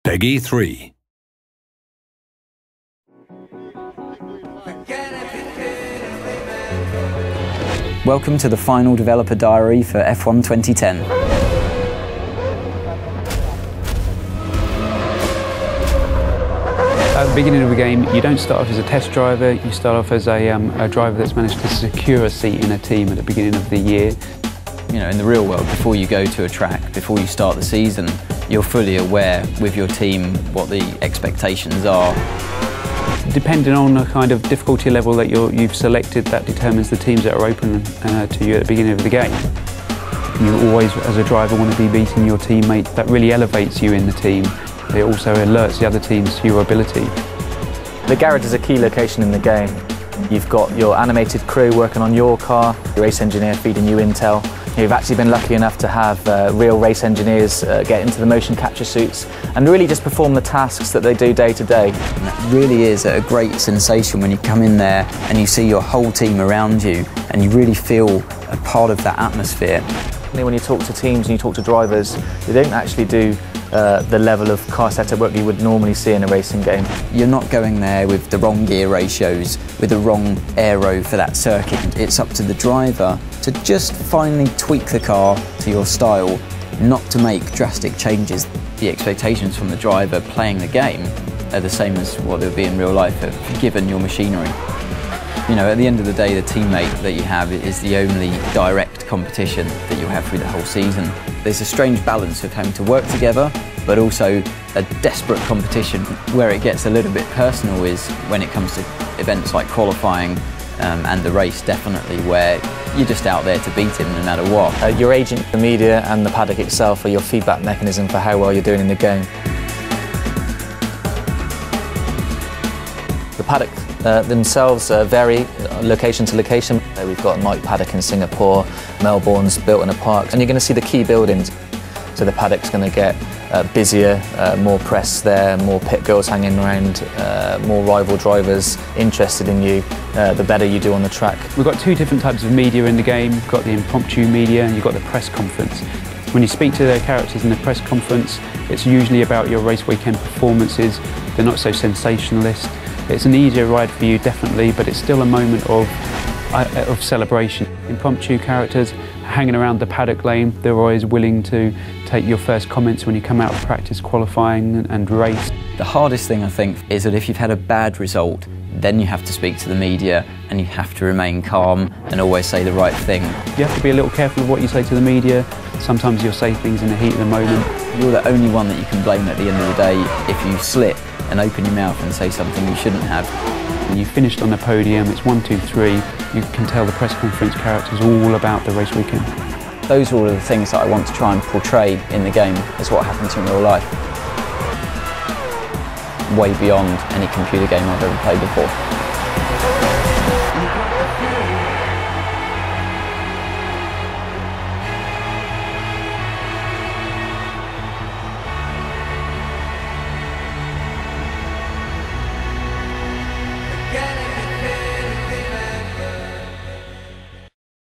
Peggy 3. Welcome to the final developer diary for F1 2010. At the beginning of the game, you don't start off as a test driver, you start off as a driver that's managed to secure a seat in a team at the beginning of the year. You know, in the real world, before you go to a track, before you start the season, you're fully aware with your team what the expectations are. Depending on the kind of difficulty level that you've selected, that determines the teams that are open to you at the beginning of the game. You always, as a driver, want to be beating your teammate. That really elevates you in the team. It also alerts the other teams to your ability. The garage is a key location in the game. You've got your animated crew working on your car, your race engineer feeding you intel. You've actually been lucky enough to have real race engineers get into the motion capture suits and really just perform the tasks that they do day to day. And that really is a great sensation when you come in there and you see your whole team around you and you really feel a part of that atmosphere. When you talk to teams and you talk to drivers, they don't actually do the level of car setup work you would normally see in a racing game. You're not going there with the wrong gear ratios, with the wrong aero for that circuit. It's up to the driver to just finally tweak the car to your style, not to make drastic changes. The expectations from the driver playing the game are the same as what they would be in real life, given your machinery. You know, at the end of the day, the teammate that you have is the only direct competition that you'll have through the whole season. There's a strange balance of having to work together, but also a desperate competition. Where it gets a little bit personal is when it comes to events like qualifying and the race, definitely, where you're just out there to beat him no matter what. Your agent, the media and the paddock itself are your feedback mechanism for how well you're doing in the game. The paddock themselves vary location to location. We've got Night Paddock in Singapore, Melbourne's built in a park, and you're going to see the key buildings. So the paddock's going to get busier, more press there, more pit girls hanging around, more rival drivers interested in you, the better you do on the track. We've got two different types of media in the game. You've got the impromptu media and you've got the press conference. When you speak to their characters in the press conference, it's usually about your race weekend performances. They're not so sensationalist. It's an easier ride for you, definitely, but it's still a moment of celebration. Impromptu characters hanging around the paddock lane, they're always willing to take your first comments when you come out of practice, qualifying and race. The hardest thing, I think, is that if you've had a bad result, then you have to speak to the media and you have to remain calm and always say the right thing. You have to be a little careful of what you say to the media. Sometimes you'll say things in the heat of the moment. You're the only one that you can blame at the end of the day if you slip and open your mouth and say something you shouldn't have. When you finished on the podium, it's 1, 2, 3, you can tell the press conference characters all about the race weekend. Those are all of the things that I want to try and portray in the game as what happens in real life. Way beyond any computer game I've ever played before.